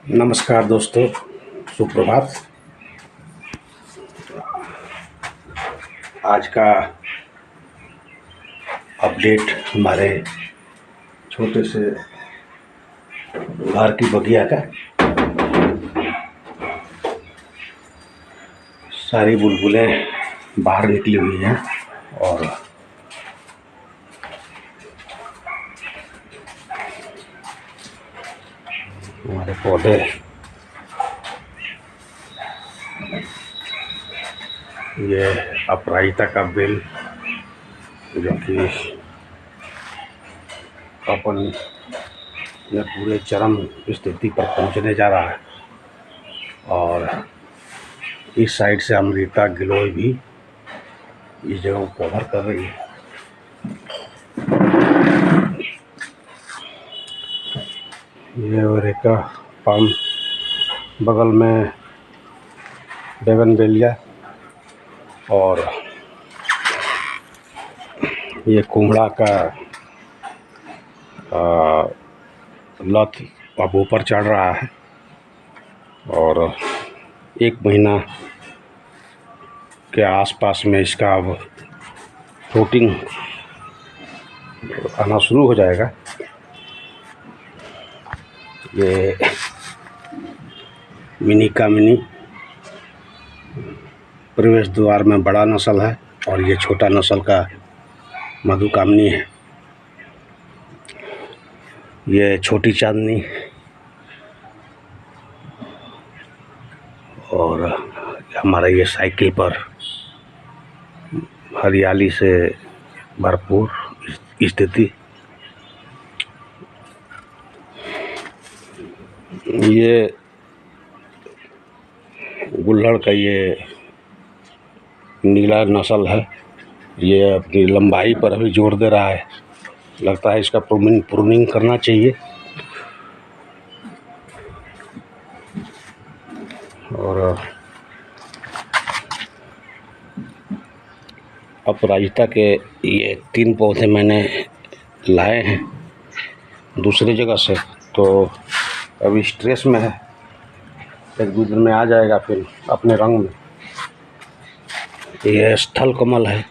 नमस्कार दोस्तों, सुप्रभात। आज का अपडेट हमारे छोटे से घर की बगिया का। सारी बुलबुलें बाहर निकली हुई हैं और हमारे पौधे ये अपराजिता का बेल जो कि अपन ने पूरे चरम स्थिति पर पहुंचने जा रहा है और इस साइड से अमृता गिलोय भी इस जगह को कवर कर रही है। ये ओरेका पाम, बगल में बोगनवेलिया और ये कुम्हड़ा का लत अब ऊपर चढ़ रहा है और 1 महीना के आसपास में इसका अब फ्रूटिंग आना शुरू हो जाएगा। ये मिनी का मिनी प्रवेश द्वार में बड़ा नस्ल है और ये छोटा नस्ल का मधुकामनी है। ये छोटी चांदनी और हमारा ये साइकिल पर हरियाली से भरपूर स्थिति। ये गुल्लड़ का ये नीला नस्ल है। ये अपनी लंबाई पर अभी जोर दे रहा है। लगता है इसका प्रूनिंग करना चाहिए। और अपराजिता के ये 3 पौधे मैंने लाए हैं दूसरी जगह से, तो अभी स्ट्रेस में है। 1-2 दिन में आ जाएगा फिर अपने रंग में। ये स्थल कमल है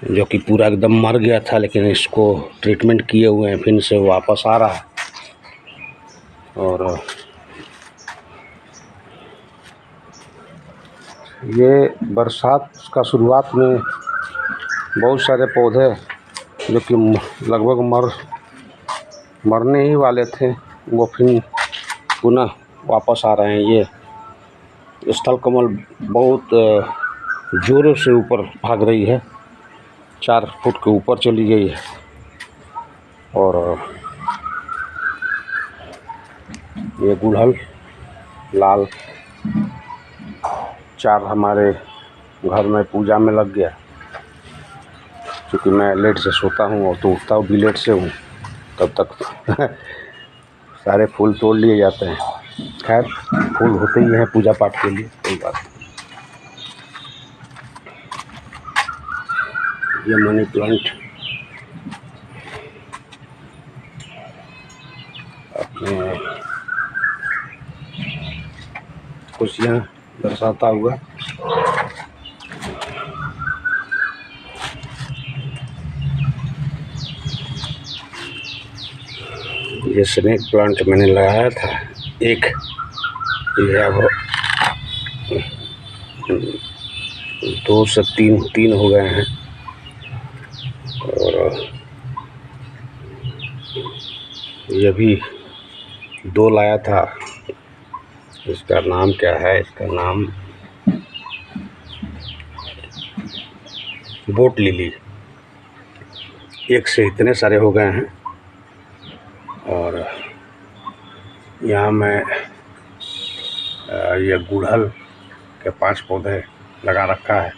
जो कि पूरा एकदम मर गया था, लेकिन इसको ट्रीटमेंट किए हुए हैं, फिर से वापस आ रहा है। और ये बरसात का शुरुआत में बहुत सारे पौधे जो कि लगभग मरने ही वाले थे, वो फिर पुनः वापस आ रहे हैं। ये स्थल कमल बहुत जोरों से ऊपर भाग रही है, 4 फुट के ऊपर चली गई है। और ये गुड़हल लाल 4 हमारे घर में पूजा में लग गया। क्योंकि मैं लेट से सोता हूँ और तो उठता भी लेट से हूँ, तब तक सारे फूल तोड़ लिए जाते हैं। खैर, फूल होते ही हैं पूजा पाठ के लिए, कोई बात नहीं। ये मनी प्लांट अपने खुशियाँ दर्शाता हुआ ये स्नेक प्लांट मैंने लगाया था एक, ये अब 2 से 3 हो गए हैं। और ये भी 2 लाया था। इसका नाम क्या है? इसका नाम बोट लिली। एक से इतने सारे हो गए हैं। और यहाँ मैं ये गुड़हल के 5 पौधे लगा रखा है।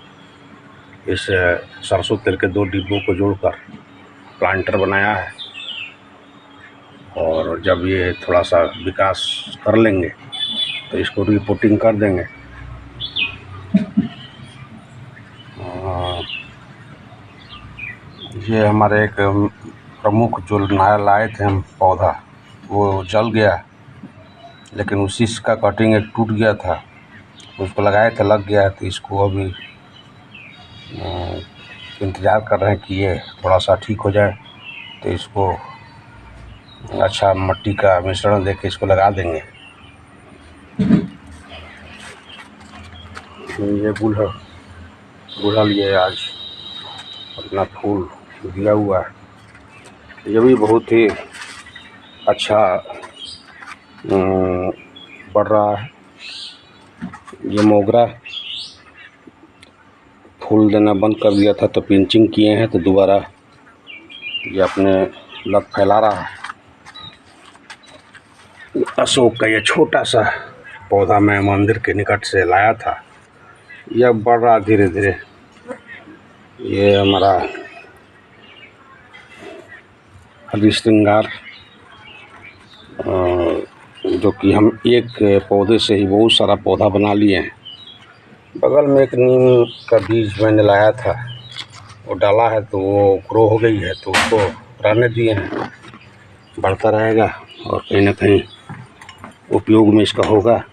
इस सरसों तेल के 2 डिब्बों को जोड़कर प्लांटर बनाया है। और जब ये थोड़ा सा विकास कर लेंगे तो इसको रिपोर्टिंग कर देंगे। ये हमारे एक प्रमुख जो नया लाए थे हम पौधा, वो जल गया लेकिन उसी का कटिंग एक टूट गया था, उसको लगाए थे, लग गया है। तो इसको अभी इंतज़ार कर रहे हैं कि ये थोड़ा सा ठीक हो जाए, तो इसको अच्छा मिट्टी का मिश्रण देके इसको लगा देंगे। ये गुड़हल ये आज अपना फूल दिया हुआ है, ये भी बहुत ही अच्छा बढ़ रहा है। ये मोगरा फूल देना बंद कर दिया था, तो पिंचिंग किए हैं, तो दोबारा ये अपने लत फैला रहा है। अशोक का ये छोटा सा पौधा मैं मंदिर के निकट से लाया था, यह बढ़ रहा धीरे धीरे। ये हमारा हरिश्रृंगार, जो कि हम एक पौधे से ही बहुत सारा पौधा बना लिए हैं। बगल में एक नीम का बीज मैंने लाया था, वो डाला है, तो वो ग्रो हो गई है, तो उसको रहने दिए हैं, बढ़ता रहेगा और कहीं ना कहीं उपयोग में इसका होगा।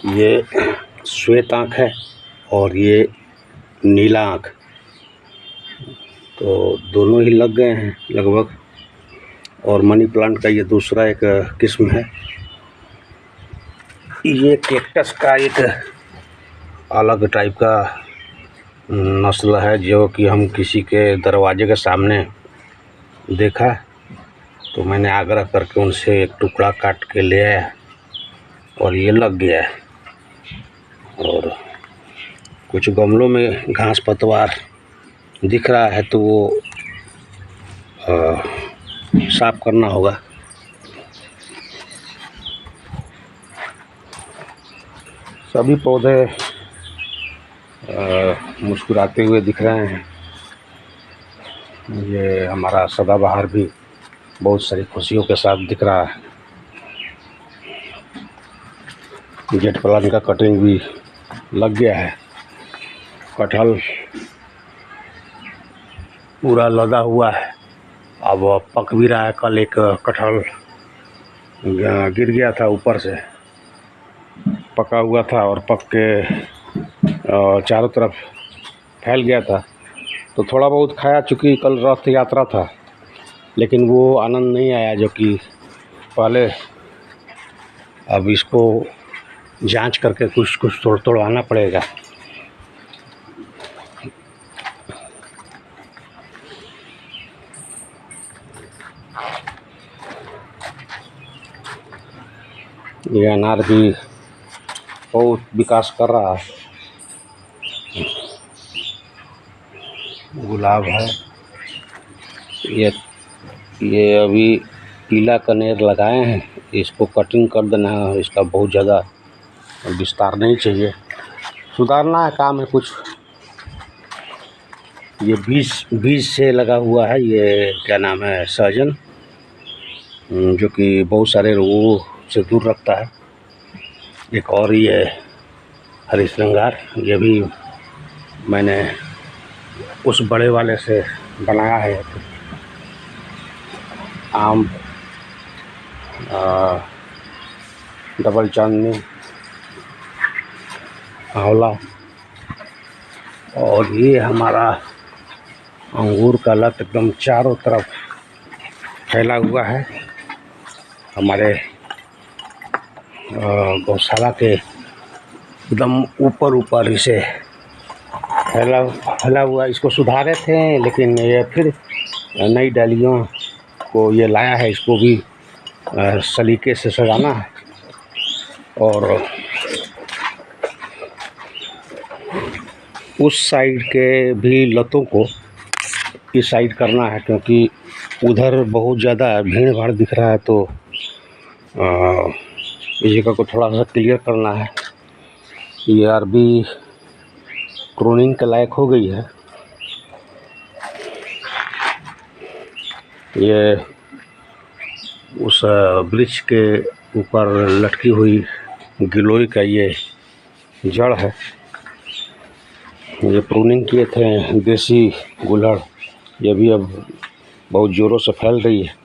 ये श्वेत आँख है और ये नीला आँख, तो दोनों ही लग गए हैं लगभग। और मनी प्लांट का ये दूसरा एक किस्म है। ये कैक्टस का एक अलग टाइप का नस्ल है, जो कि हम किसी के दरवाजे के सामने देखा, तो मैंने आग्रह करके उनसे एक टुकड़ा काट के ले आया और ये लग गया है। और कुछ गमलों में घास पतवार दिख रहा है, तो वो साफ करना होगा। सभी पौधे मुस्कुराते हुए दिख रहे हैं। ये हमारा सदाबहार भी बहुत सारी खुशियों के साथ दिख रहा है। जेट प्लांट का कटिंग भी लग गया है। कटहल पूरा लदा हुआ है, अब पक भी रहा है। कल एक कटहल गिर गया था ऊपर से, पका हुआ था और पक के चारों तरफ फैल गया था, तो थोड़ा बहुत खाया। चूँकि कल रथ यात्रा था, लेकिन वो आनंद नहीं आया जो कि पहले। अब इसको जांच करके कुछ तोड़वाना पड़ेगा। ये अनार भी बहुत विकास कर रहा है। गुलाब है, ये अभी पीला कनेर लगाए हैं, इसको कटिंग कर देना है। इसका बहुत ज़्यादा विस्तार नहीं चाहिए, सुधारना है, काम है कुछ। ये बीज से लगा हुआ है, ये क्या नाम है, सहजन, जो कि बहुत सारे रोगों से दूर रखता है। एक और ये हरिश्रृंगार, ये भी मैंने उस बड़े वाले से बनाया है। आम, डबल चांदनी, आंवला, और ये हमारा अंगूर का लत एकदम चारों तरफ फैला हुआ है। हमारे गौशाला के एकदम ऊपर इसे फैला हुआ। इसको सुधारे थे, लेकिन ये फिर नई डालियों को ये लाया है। इसको भी सलीके से सजाना है और उस साइड के भी लतों को इस साइड करना है, क्योंकि उधर बहुत ज़्यादा भीड़ भाड़ दिख रहा है। तो इस जगह को थोड़ा सा क्लियर करना है। ये अरबी प्रूनिंग के लायक हो गई है। ये उस वृक्ष के ऊपर लटकी हुई गिलोय का ये जड़ है। ये प्रूनिंग किए थे देसी गुलड़, ये भी अब बहुत ज़ोरों से फैल रही है।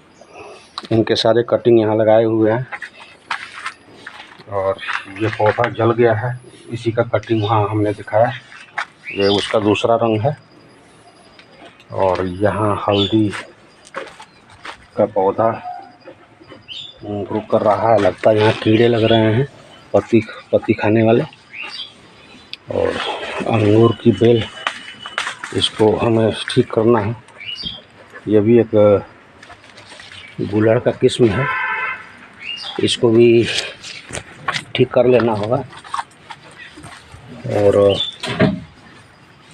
इनके सारे कटिंग यहाँ लगाए हुए हैं। और ये पौधा जल गया है, इसी का कटिंग वहाँ हमने दिखाया। ये उसका दूसरा रंग है। और यहाँ हल्दी का पौधा ग्रो कर रहा है, लगता है यहाँ कीड़े लग रहे हैं, पत्ती खाने वाले। और अंगूर की बेल, इसको हमें ठीक करना है। ये भी एक गुलड़ का किस्म है, इसको भी ठीक कर लेना होगा। और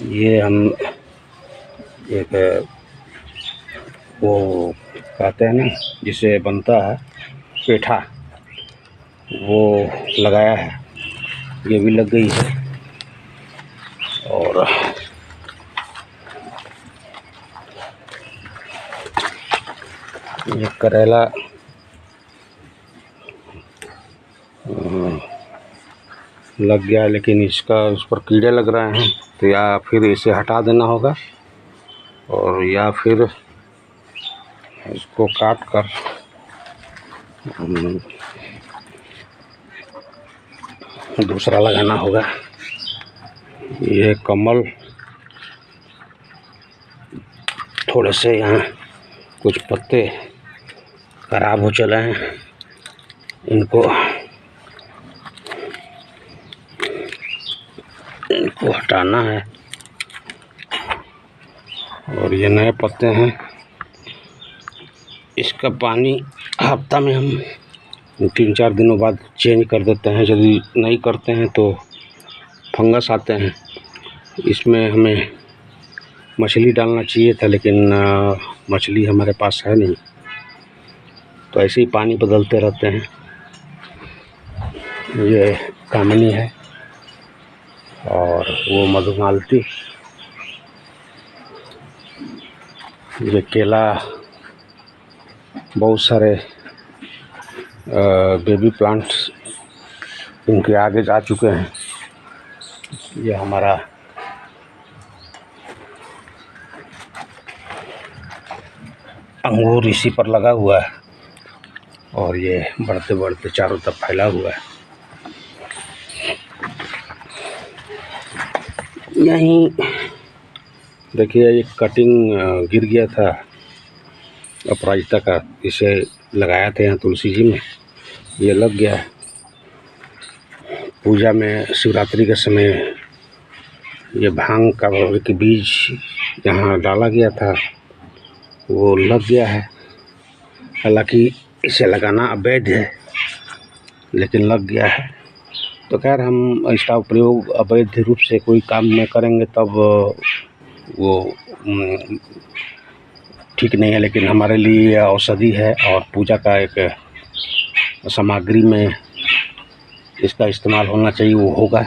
ये हम एक वो कहते हैं ना जिसे बनता है पेठा, वो लगाया है, ये भी लग गई है। और ये करेला लग गया, लेकिन उस पर कीड़े लग रहे हैं, तो या फिर इसे हटा देना होगा और या फिर इसको काट कर दूसरा लगाना होगा। ये कमल थोड़े से यहाँ कुछ पत्ते खराब हो चले हैं, इनको हटाना है। और ये नए पत्ते हैं, इसका पानी हफ्ता में हम 3-4 दिनों बाद चेंज कर देते हैं। यदि नहीं करते हैं तो फंगस आते हैं। इसमें हमें मछली डालना चाहिए था, लेकिन मछली हमारे पास है नहीं, तो ऐसे ही पानी बदलते रहते हैं। ये कामनी है और वो मधुमालती। ये केला, बहुत सारे बेबी प्लांट्स इनके आगे जा चुके हैं। ये हमारा अंगूर इसी पर लगा हुआ है और ये बढ़ते बढ़ते चारों तरफ फैला हुआ है। यहीं देखिए, एक कटिंग गिर गया था अपराजिता का, इसे लगाया था यहाँ तुलसी जी में, ये लग गया है। पूजा में शिवरात्रि के समय ये भांग का के बीज यहाँ डाला गया था, वो लग गया है। हालांकि इसे लगाना अवैध है, लेकिन लग गया है। तो खैर, हम इसका प्रयोग अवैध रूप से कोई काम में करेंगे तब वो ठीक नहीं है, लेकिन हमारे लिए औषधि है और पूजा का एक सामग्री में इसका इस्तेमाल होना चाहिए, वो होगा।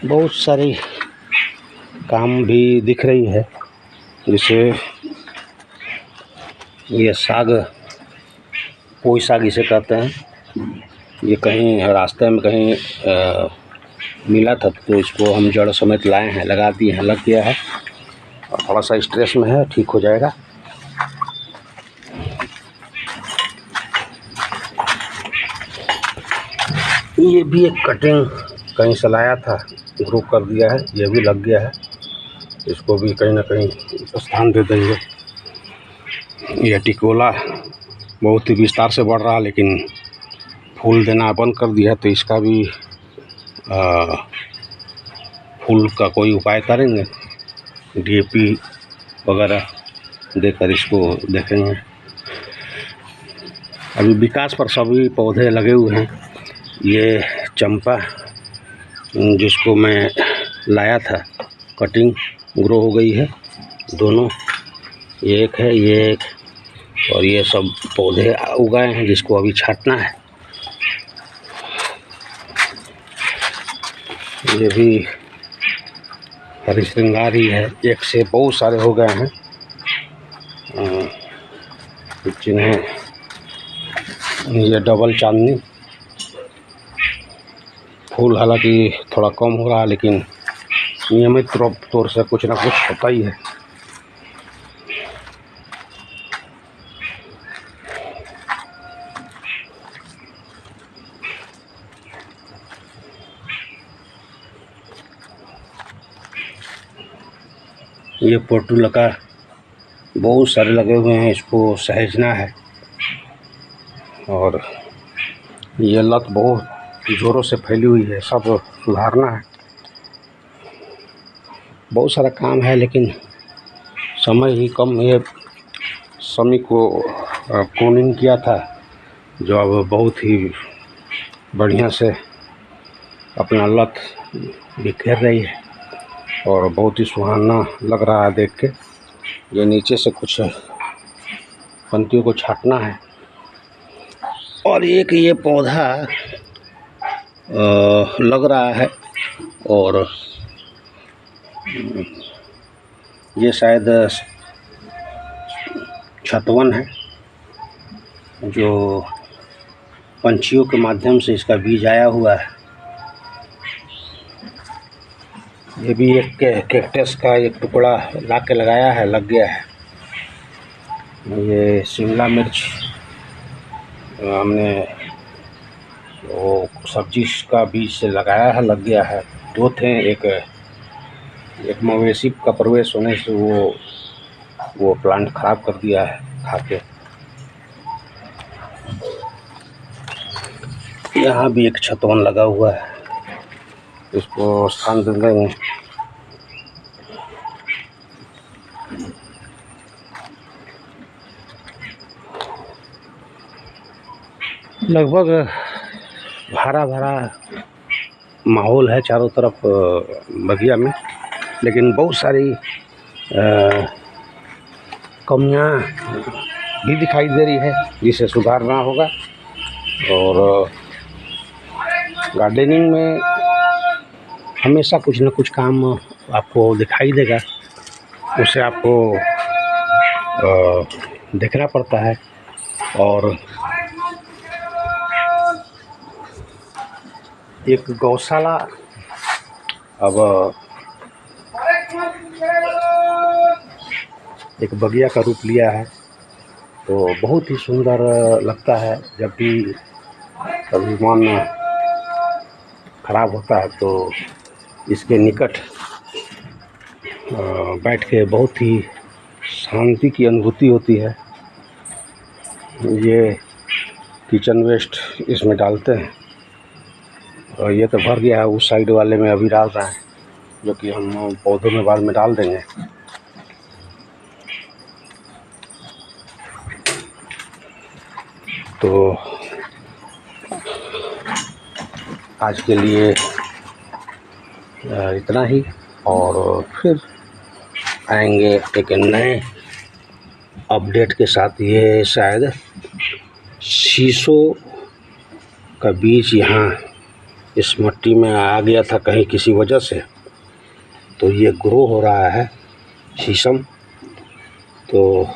बहुत सारी काम भी दिख रही है, जैसे ये साग, पोई साग इसे कहते हैं। ये कहीं रास्ते में कहीं मिला था, तो इसको हम जड़ समेत लाए हैं, लगा दिए हैं, लग गया है और थोड़ा सा स्ट्रेस में है, ठीक हो जाएगा। ये भी एक कटिंग कहीं से लाया था, ग्रो कर दिया है, ये भी लग गया है, इसको भी कहीं ना कहीं स्थान दे देंगे। यह टिकोला बहुत ही विस्तार से बढ़ रहा, लेकिन फूल देना बंद कर दिया, तो इसका भी फूल का कोई उपाय करेंगे, DAP वगैरह देकर इसको देखेंगे। अभी विकास पर सभी पौधे लगे हुए हैं। ये चंपा जिसको मैं लाया था, कटिंग ग्रो हो गई है, दोनों, ये एक है, ये एक, और ये सब पौधे उगाए हैं जिसको अभी छांटना है। ये भी हरी श्रृंगार ही है, एक से बहुत सारे हो गए हैं जिन्हें ये डबल चांदनी फूल, हालांकि थोड़ा कम हो रहा है, लेकिन नियमित तौर से कुछ ना कुछ होता ही है। ये पोर्टुलका बहुत सारे लगे हुए हैं, इसको सहेजना है। और ये लत बहुत ज़ोरों से फैली हुई है, सब सुधारना है। बहुत सारा काम है लेकिन समय ही कम। ये समी को क्लोनिंग किया था, जो अब बहुत ही बढ़िया से अपना लत बिखेर रही है और बहुत ही सुहाना लग रहा है देख के। ये नीचे से कुछ पंक्तियों को छांटना है। और एक ये पौधा लग रहा है और ये शायद छतवन है, जो पंछियों के माध्यम से इसका बीज आया हुआ है। ये भी एक कैक्टस का एक टुकड़ा ला के लगाया है, लग गया है। ये शिमला मिर्च हमने वो सब्जी का बीज से लगाया है, लग गया है। दो थे, एक मवेशी का प्रवेश होने से वो प्लांट खराब कर दिया है खा के। यहाँ भी एक छतवन लगा हुआ है, इसको स्थान दे देंगे। लगभग हरा भरा माहौल है चारों तरफ बगिया में, लेकिन बहुत सारी कमियां भी दिखाई दे रही है जिसे सुधारना होगा। और गार्डनिंग में हमेशा कुछ न कुछ काम आपको दिखाई देगा, उसे आपको देखना पड़ता है। और एक गौशाला अब एक बगिया का रूप लिया है, तो बहुत ही सुंदर लगता है। जब भी कभी मन खराब होता है तो इसके निकट बैठ के बहुत ही शांति की अनुभूति होती है। ये किचन वेस्ट इसमें डालते हैं और ये तो भर गया है, उस साइड वाले में अभी डाल रहे हैं, जो कि हम पौधों में बाद में डाल देंगे। तो आज के लिए इतना ही, और फिर आएंगे एक नए अपडेट के साथ। ये शायद शीशों का बीज यहाँ इस मिट्टी में आ गया था कहीं किसी वजह से, तो ये ग्रो हो रहा है शीशम। तो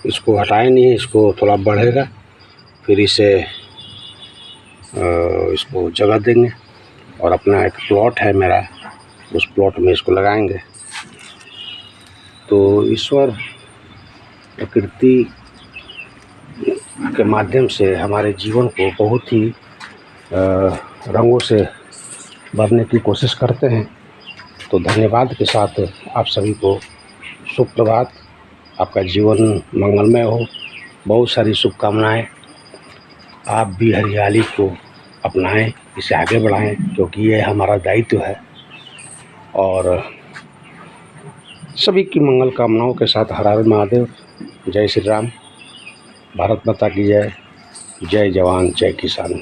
इसको हटाए नहीं, इसको थोड़ा बढ़ेगा, फिर इसे इसको जगह देंगे और अपना एक प्लॉट है मेरा, उस प्लॉट में इसको लगाएंगे। तो ईश्वर प्रकृति के माध्यम से हमारे जीवन को बहुत ही रंगों से भरने की कोशिश करते हैं। तो धन्यवाद के साथ आप सभी को शुभ प्रभात। आपका जीवन मंगलमय हो, बहुत सारी शुभकामनाएं। आप भी हरियाली को अपनाएं, इसे आगे बढ़ाएं, क्योंकि ये हमारा दायित्व है। और सभी की मंगल कामनाओं के साथ हर हर महादेव। जय श्री राम। भारत माता की जय। जय जवान जय किसान।